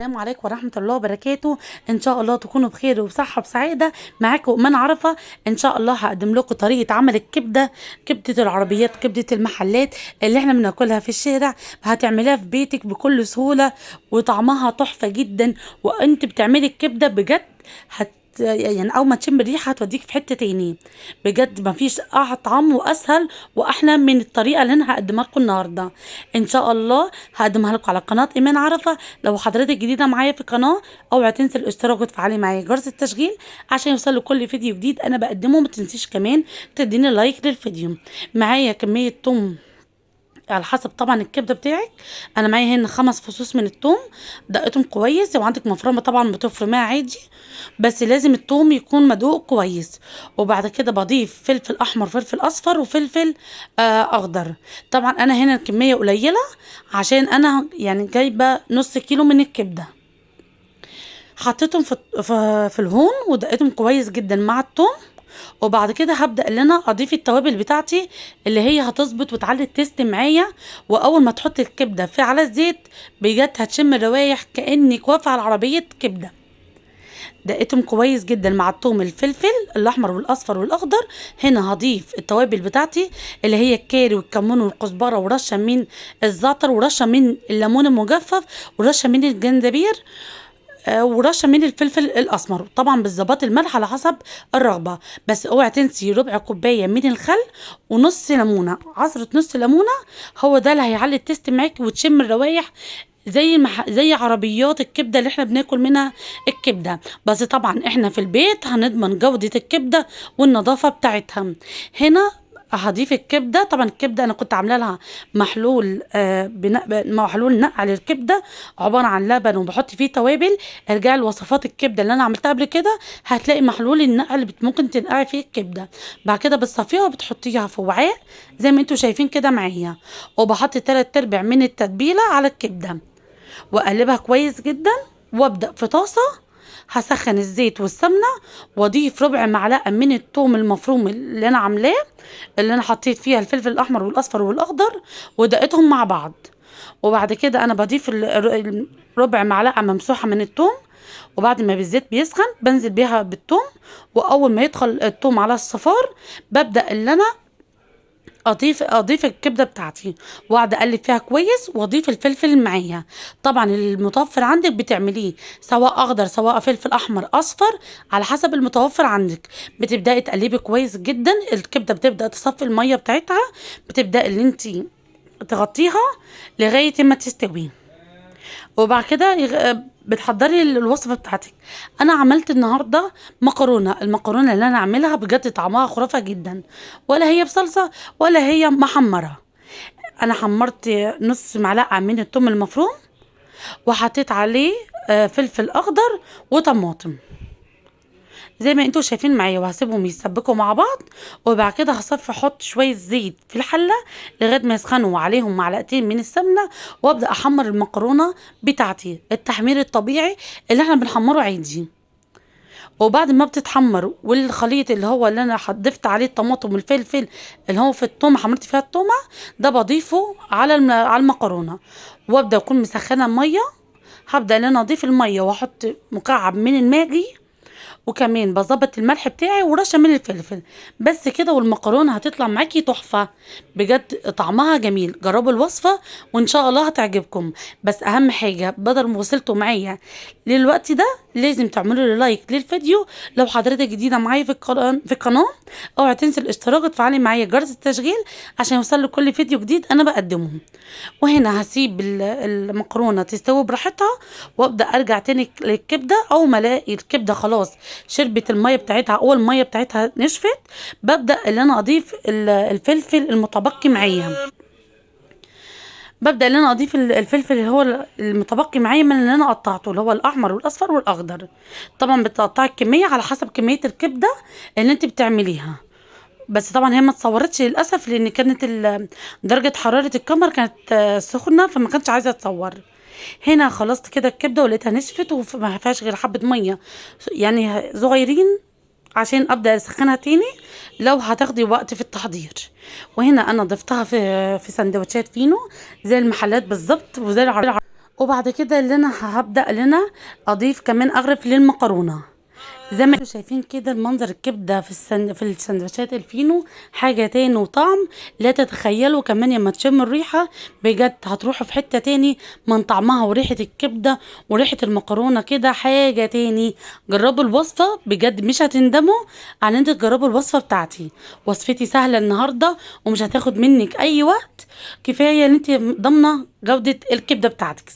السلام عليكم ورحمة الله وبركاته. ان شاء الله تكونوا بخير وبصحة وسعادة. معاكم ايمان عرفة. ان شاء الله هقدم لكم طريقة عمل الكبدة، كبدة العربيات، كبدة المحلات اللي احنا بناكلها في الشارع. هتعمليها في بيتك بكل سهولة وطعمها تحفة جدا. وانت بتعملي الكبدة بجد يعني اول ما تشم الريحه هتوديك في حته تاني. بجد مفيش اطعم واسهل واحلى من الطريقه اللي انا هقدمها لكم النهارده. ان شاء الله هقدمها لكم على قناه ايمان عرفه. لو حضرتك جديده معايا في القناه اوعي تنسي الاشتراك وتفعلي معايا جرس التشغيل عشان يوصل كل فيديو جديد انا بقدمه. ما تنسيش كمان تديني لايك للفيديو. معايا كميه توم على حسب طبعا الكبده بتاعك. انا معايا هنا 5 فصوص من الثوم، دقتهم كويس. لو عندك مفرمه طبعا بتفرميها عادي، بس لازم الثوم يكون مدقوق كويس. وبعد كده بضيف فلفل احمر، فلفل اصفر، وفلفل اخضر. طبعا انا هنا الكميه قليله عشان انا يعني جايبه نص كيلو من الكبده. حطيتهم في الهون ودقيتهم كويس جدا مع الثوم. وبعد كده هبدأ ان انا اضيف التوابل بتاعتي اللي هي هتظبط وتعلي التيست معايا. واول ما تحط الكبده في على الزيت بجد هتشم الروايح كأنك واقفه على عربيه كبده. دقيتهم كويس جدا مع الثوم، الفلفل الاحمر والاصفر والاخضر. هنا هضيف التوابل بتاعتي اللي هي الكاري والكمون والكزبره ورشه من الزعتر ورشه من الليمون المجفف ورشه من الجنزبير، ورشه من الفلفل الاسمر. طبعا بالظبط الملح على حسب الرغبه. بس اوعي تنسي ربع كوبايه من الخل ونص ليمونه، عصره نص ليمونه. هو ده اللي هيعلي التيست معاكي وتشم الروايح زي عربيات الكبده اللي احنا بناكل منها الكبده. بس طبعا احنا في البيت هنضمن جوده الكبده والنظافه بتاعتها. هنا هضيف الكبده. طبعا الكبده انا كنت عامله لها محلول محلول نقع للكبده عباره عن لبن وبحط فيه توابل. ارجعي لوصفات الكبده اللي انا عملتها قبل كده هتلاقي محلول النقع اللي ممكن تنقعي فيه الكبده. بعد كده بتصفيها وبتحطيها في وعاء زي ما انتوا شايفين كده معايا. وبحط 3/4 من التتبيله على الكبده واقلبها كويس جدا. وابدا في طاسه هسخن الزيت والسمنه واضيف ربع معلقه من الثوم المفروم اللي انا عاملاه، اللي انا حطيت فيها الفلفل الاحمر والاصفر والاخضر ودقتهم مع بعض. وبعد كده انا بضيف ربع معلقه ممسوحه من الثوم. وبعد ما بالزيت بيسخن بنزل بيها بالثوم. واول ما يدخل الثوم على الصفار ببدا اللي انا اضيف الكبده بتاعتي واقعد اقلب فيها كويس واضيف الفلفل معايا. طبعا المتوفر عندك بتعمليه سواء اخضر سواء فلفل احمر اصفر على حسب المتوفر عندك. بتبداي تقلبي كويس جدا. الكبده بتبدا تصفي الميه بتاعتها. بتبداي اللي انت تغطيها لغايه ما تستوي. وبعد كده بتحضري الوصفه بتاعتك. انا عملت النهارده مكرونه. المكرونه اللي انا اعملها بجد طعمها خرافه جدا، ولا هي بصلصه ولا هي محمره. انا حمرت نص معلقه من الثوم المفروم وحطيت عليه فلفل اخضر وطماطم زي ما انتوا شايفين معايا، وهسيبهم يتسبكوا مع بعض. وبعد كده هصفي احط شويه زيت في الحله لغايه ما يسخنوا وعليهم معلقتين من السمنه. وابدا احمر المكرونه بتاعتي التحمير الطبيعي اللي احنا بنحمره عادي. وبعد ما بتتحمر والخليط اللي هو اللي انا ضفت عليه الطماطم والفلفل اللي هو في التومه حمرت فيها التومه ده بضيفه على المكرونه. وابدا اكون مسخنه ميه. هبدا ان انا اضيف الميه واحط مكعب من الماجي، وكمان بظبط الملح بتاعي ورشه من الفلفل. بس كده والمكرونه هتطلع معاكي تحفه بجد طعمها جميل. جربوا الوصفه وان شاء الله هتعجبكم. بس اهم حاجه بدل ما وصلتوا معايا للوقت ده لازم تعملوا لي لايك للفيديو. لو حضرتك جديده معايا في القناه اوعي تنسي الاشتراك وتفعلي معايا جرس التشغيل عشان يوصل كل فيديو جديد انا بقدمه. وهنا هسيب المكرونه تستوي براحتها وابدا ارجع تاني للكبده. اول ما الاقي الكبده خلاص شربت الميه بتاعتها او الميه بتاعتها نشفت ببدا اللي انا اضيف الفلفل المتبقي معايا. ببدا ان انا اضيف الفلفل اللي هو المتبقي معايا من اللي انا قطعته اللي هو الاحمر والاصفر والاخضر. طبعا بتقطعي الكميه على حسب كميه الكبده اللي انت بتعمليها. بس طبعا هي ما اتصورتش للاسف لان كانت درجه حراره الكاميرا كانت سخنه فما كانتش عايزه اتصور. هنا خلصت كده الكبده ولقيتها نشفت وما فيهاش غير حبه ميه يعني صغيرين عشان ابدا اسخنها تاني لو هتاخدي وقت في التحضير. وهنا انا ضفتها في سندوتشات فينو زي المحلات بالظبط وزي العربية. وبعد كده اللي انا هبدأ لنا اضيف كمان اغرف للمكرونة. زي ما انتوا شايفين كده المنظر، الكبده في السندوتشات الفينو حاجه تاني وطعم لا تتخيلوا. كمان لما تشم الريحه بجد هتروحوا في حته تاني من طعمها وريحه الكبده وريحه المكرونه، كده حاجه تاني. جربوا الوصفه بجد، مش هتندموا على ان انتوا تجربوا الوصفه بتاعتي. وصفتي سهله النهارده ومش هتاخد منك اي وقت، كفايه ان انت ضامنه جوده الكبده بتاعتك.